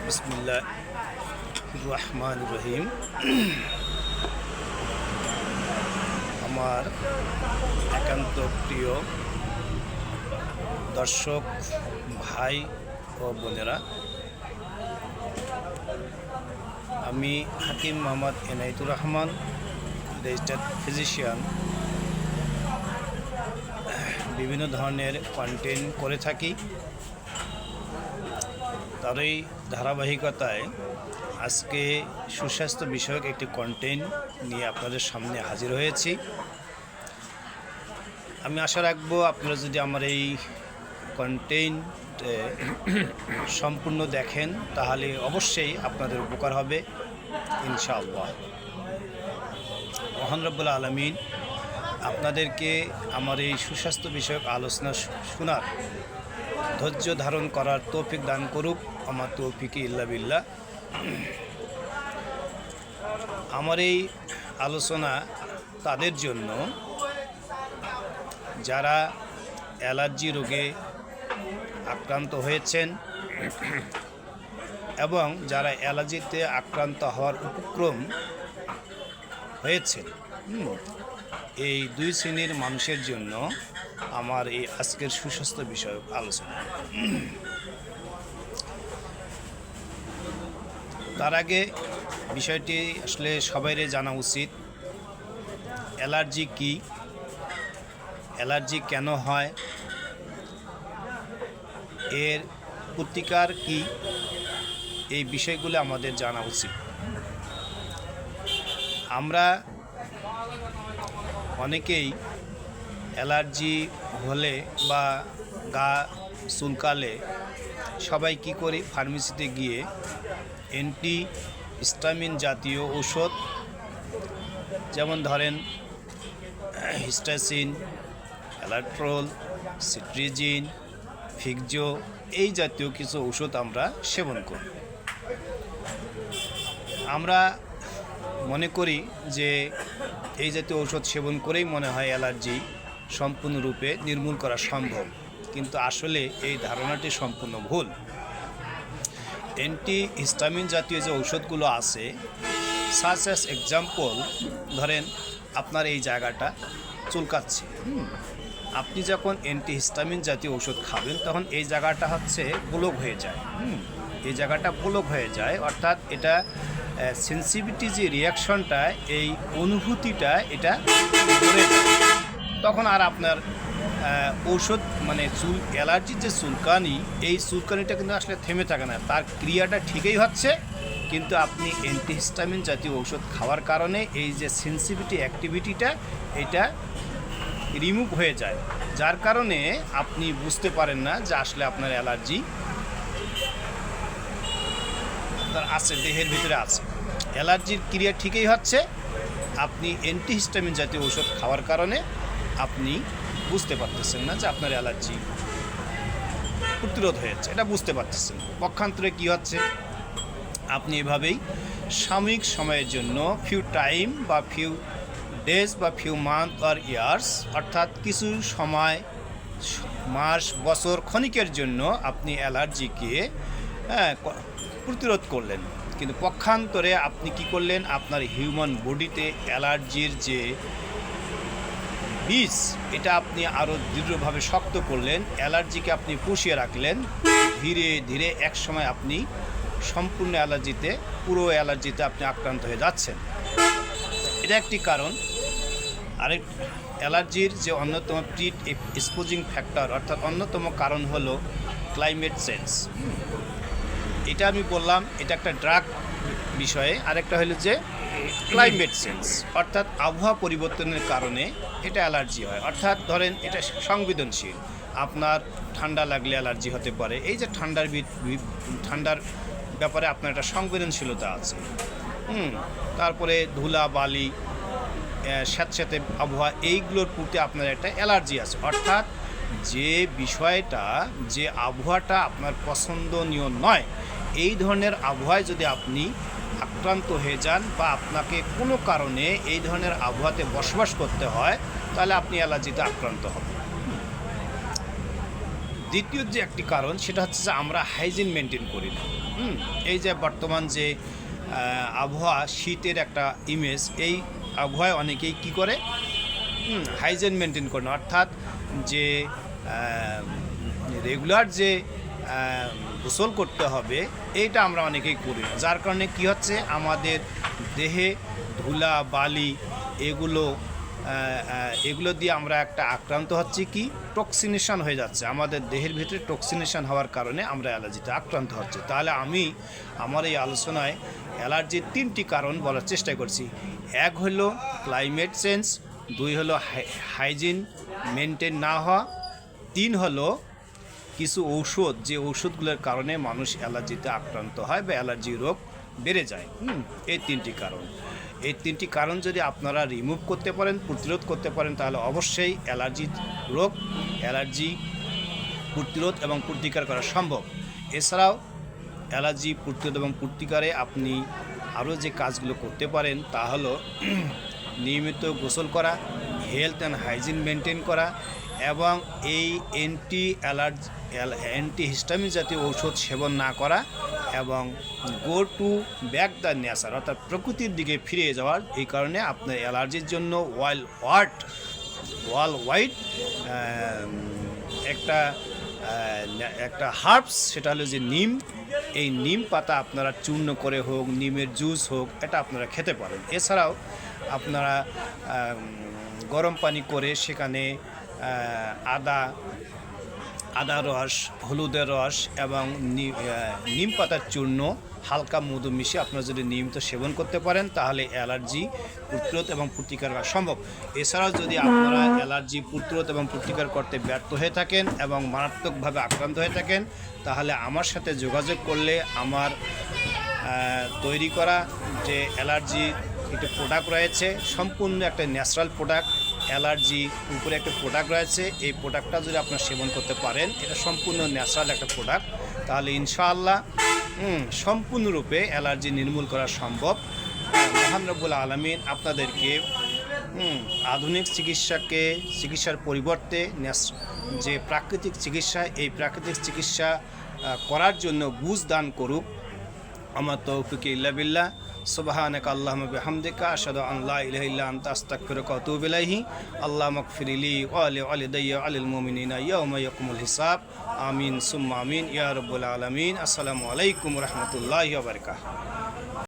বিসমিল্লাহ রহমান রহিম। আমার একান্ত প্রিয় দর্শক ভাই ও বোনেরা, আমি হাকিম মোহাম্মদ এনায়েতুর রহমান, রেজিস্টার্ড ফিজিশিয়ান। বিভিন্ন ধরনের কন্টেন্ট করে থাকি। তারই ধারাবাহিকতায় আজকে সুস্বাস্থ্য বিষয়ক একটি কন্টেন্ট নিয়ে আপনাদের সামনে হাজির হয়েছি। আমি আশা রাখবো আপনারা যদি আমার এই কন্টেন্ট সম্পূর্ণ দেখেন তাহলে অবশ্যই আপনাদের উপকার হবে ইনশাআল্লাহ। মহান রব্বুল আলামিন আপনাদেরকে আমার এই সুস্বাস্থ্য বিষয়ক আলোচনা শোনার ধৈর্য ধারণ করার তৌফিক দান করুক। আমার তৌফিকে ইল্লা বিল্লাহ। আমার এই আলোচনা তাদের জন্য যারা অ্যালার্জি রোগে আক্রান্ত হয়েছেন এবং যারা অ্যালার্জিতে আক্রান্ত হওয়ার উপক্রম হয়েছে, এই দুই শ্রেণীর মানুষের জন্য আমার এই আজকের সুস্বাস্থ্য বিষয়ক আলোচনা। তার আগে বিষয়টি আসলে সবাইরে জানা উচিত, অ্যালার্জি কি, অ্যালার্জি কেন হয়, এর প্রতিকার কি, এই বিষয়গুলো আমাদের জানা উচিত। আমরা অনেকেই অ্যালার্জি হলে বা গা চুলকালে সবাই কি করি, ফার্মেসিতে গিয়ে অ্যান্টিহিস্টামিন জাতীয় ঔষধ, যেমন ধরেন হিস্টাসিন, অ্যালাট্রল, সিট্রিজিন, ফিকজো, এই জাতীয় কিছু ঔষধ আমরা সেবন করি। আমরা মনে করি যে এই জাতীয় ঔষধ সেবন করেই মনে হয় অ্যালার্জি সম্পূর্ণরূপে নির্মূল করা সম্ভব, কিন্তু আসলে এই ধারণাটি সম্পূর্ণ ভুল। অ্যান্টিহিস্টামিন জাতীয় যে ঔষধগুলো আছে, সাচ অ্যাজ এক্সাম্পল, ধরেন আপনার এই জায়গাটা চুলকাচ্ছে, আপনি যখন অ্যান্টিহিস্টামিন জাতীয় ঔষধ খাবেন তখন এই জায়গাটা হচ্ছে ব্লক হয়ে যায়। এই জায়গাটা ব্লক হয়ে যায়, অর্থাৎ এটা সেন্সিটিভিটি যে রিয়াকশনটা, এই অনুভূতিটা এটা পড়ে যায়। তখন আর আপনার ঔষধ মানে অ্যালার্জির যে চুলকানি, এই চুলকানিটা কিন্তু আসলে থেমে থাকে না, তার ক্রিয়াটা ঠিকই হচ্ছে, কিন্তু আপনি অ্যান্টিহিস্টামিন জাতীয় ঔষধ খাওয়ার কারণে এই যে সেন্সিটিভিটি অ্যাক্টিভিটিটা এটা রিমুভ হয়ে যায়, যার কারণে আপনি বুঝতে পারেন না যে আসলে আপনার অ্যালার্জি আছে, দেহের ভিতরে আছে। অ্যালার্জির ক্রিয়া ঠিকই হচ্ছে, আপনি অ্যান্টিহিস্টামিন জাতীয় ঔষধ খাওয়ার কারণে আপনি বুঝতে পারতেছেন না যে আপনার অ্যালার্জি প্রতিরোধ হয়েছে, এটা বুঝতে পারতেছেন। পক্ষান্তরে কি হচ্ছে, আপনি এভাবেই সাময়িক সময়ের জন্য ফিউ টাইম বা ফিউ ডেজ বা ফিউ মান্থ আর ইয়ার্স, অর্থাৎ কিছু সময়, মাস, বছর, ক্ষণিকের জন্য আপনি অ্যালার্জিকে প্রতিরোধ করলেন, কিন্তু পক্ষান্তরে আপনি কি করলেন, আপনার হিউম্যান বডিতে অ্যালার্জির যে বীজ, এটা আপনি আরও দৃঢ়ভাবে শক্ত করলেন, অ্যালার্জিকে আপনি পুষিয়ে রাখলেন। ধীরে ধীরে এক সময় আপনি সম্পূর্ণ পুরো অ্যালার্জিতে আপনি আক্রান্ত হয়ে যাচ্ছেন। এটা একটি কারণ। আরেক অ্যালার্জির যে অন্যতম প্রি এক্সপোজিং ফ্যাক্টর, অর্থাৎ অন্যতম কারণ হলো ক্লাইমেট চেঞ্জ। এটা আমি বললাম, এটা একটা ড্রাগ বিষয়ে। আরেকটা হলো যে ক্লাইমেট চেঞ্জ, অর্থাৎ আবহাওয়া পরিবর্তনের কারণে এটা অ্যালার্জি হয়। অর্থাৎ ধরেন এটা সংবেদনশীল, আপনার ঠান্ডা লাগলে অ্যালার্জি হতে পারে। এই যে ঠান্ডার ব্যাপারে আপনার একটা সংবেদনশীলতা আছে। তারপরে ধুলা বালি, স্যাঁতস্যাঁতে আবহাওয়া, এইগুলোর প্রতি আপনার একটা অ্যালার্জি আছে। অর্থাৎ যে বিষয়টা, যে আবহাওয়াটা আপনার পছন্দনীয় নয়, এই ধরনের আবহাওয়ায় যদি আপনি আক্রান্ত হয়ে যান বা আপনাকে কোনো কারণে এই ধরনের আবহাওয়াতে বসবাস করতে হয়, তাহলে আপনি অ্যালার্জিতে আক্রান্ত হবেন। দ্বিতীয় যে একটি কারণ সেটা হচ্ছে যে আমরা হাইজিন মেনটেন করি না। এই যে বর্তমান যে আবহাওয়া, শীতের একটা ইমেজ, এই আবহাওয়ায় অনেকেই কি করে হাইজিন মেনটেন করে না, অর্থাৎ যে রেগুলার যে গোসল করতে হবে এইটা আমরা অনেকেই করি না, যার কারণে কি হচ্ছে আমাদের দেহে ধুলা বালি এগুলো দিয়ে আমরা একটা আক্রান্ত হচ্ছে, কি টক্সিনেশন হয়ে যাচ্ছে, আমাদের দেহের ভিতরে টক্সিনেশন হওয়ার কারণে আমরা অ্যালার্জিতে আক্রান্ত হচ্ছে। তাহলে আমি আমার এই আলোচনায় অ্যালার্জির 3টি কারণ বলার চেষ্টা করছি। এক হলো ক্লাইমেট চেঞ্জ, 2 হলো হাইজিন মেনটেন না হওয়া, 3 হলো কিছু ঔষধ, যে ঔষধগুলোর কারণে মানুষ অ্যালার্জিতে আক্রান্ত হয় বা অ্যালার্জি রোগ বেড়ে যায়। এই 3টি কারণ, এই 3টি কারণ যদি আপনারা রিমুভ করতে পারেন, প্রতিরোধ করতে পারেন, তাহলে অবশ্যই অ্যালার্জি প্রতিরোধ এবং প্রতিকার করা সম্ভব। এছাড়াও অ্যালার্জি প্রতিরোধ এবং প্রতিকারে আপনি আরও যে কাজগুলো করতে পারেন তা হলো নিয়মিত গোসল করা, হেলথ অ্যান্ড হাইজিন মেনটেন করা, এবং এই অ্যান্টিহিস্টামিন জাতীয় ঔষধ সেবন না করা, এবং go to back the nature, অর্থাৎ প্রকৃতির দিকে ফিরে যাওয়ার। এই কারণে আপনার অ্যালার্জির জন্য ওয়ার্ল্ড ওয়াইড একটা হার্বস, সেটা হলো যে নিম। এই নিম পাতা আপনারা চূর্ণ করে হোক, নিমের জুস হোক, এটা আপনারা খেতে পারেন। এছাড়াও আপনারা গরম পানি করে সেখানে আদা রস, হলুদের রস এবং নিম পাতার চূর্ণ, হালকা মধু মিশিয়ে আপনারা যদি নিয়মিত সেবন করতে পারেন তাহলে অ্যালার্জি প্রতিরোধ এবং প্রতিকার করা সম্ভব। এছাড়াও যদি আপনারা অ্যালার্জি প্রতিরোধ এবং প্রতিকার করতে ব্যর্থ হয়ে থাকেন এবং মারাত্মকভাবে আক্রান্ত হয়ে থাকেন, তাহলে আমার সাথে যোগাযোগ করলে আমার তৈরি করা যে অ্যালার্জি একটা প্রোডাক্ট রয়েছে, সম্পূর্ণ একটা ন্যাচারাল প্রোডাক্ট, অ্যালার্জি উপরে একটা প্রোডাক্ট রয়েছে, এই প্রোডাক্টটা যদি আপনারা সেবন করতে পারেন, এটা সম্পূর্ণ ন্যাচারাল একটা প্রোডাক্ট, তাহলে ইনশাআল্লাহ সম্পূর্ণরূপে অ্যালার্জি নির্মূল করা সম্ভব। মহান রব্বুল আলামিন আপনাদেরকে আধুনিক চিকিৎসার পরিবর্তে যে প্রাকৃতিক চিকিৎসা, এই প্রাকৃতিক চিকিৎসা করার জন্য বুঝ দান করুক। আমার তৌফিক ইল্লা বিল্লাহ। সুবহানাকা আল্লাহুম্মা বিহামদিকা আশহাদু আন লা ইলাহা ইল্লা আনতা আস্তাগফিরুকা ওয়া আতুবু ইলাইহি। আল্লাহুম্মা ইগফির লি ওয়া লিওয়ালিদাইয়া ওয়া লিল মুমিনিনা ইয়াওমা ইয়াকুমুল হিসাব। আমিন সুম্মা আমিন ইয়া রাব্বাল আলামিন। আসসালামু আলাইকুম ওয়া রাহমাতুল্লাহি ওয়া বারাকাতুহু।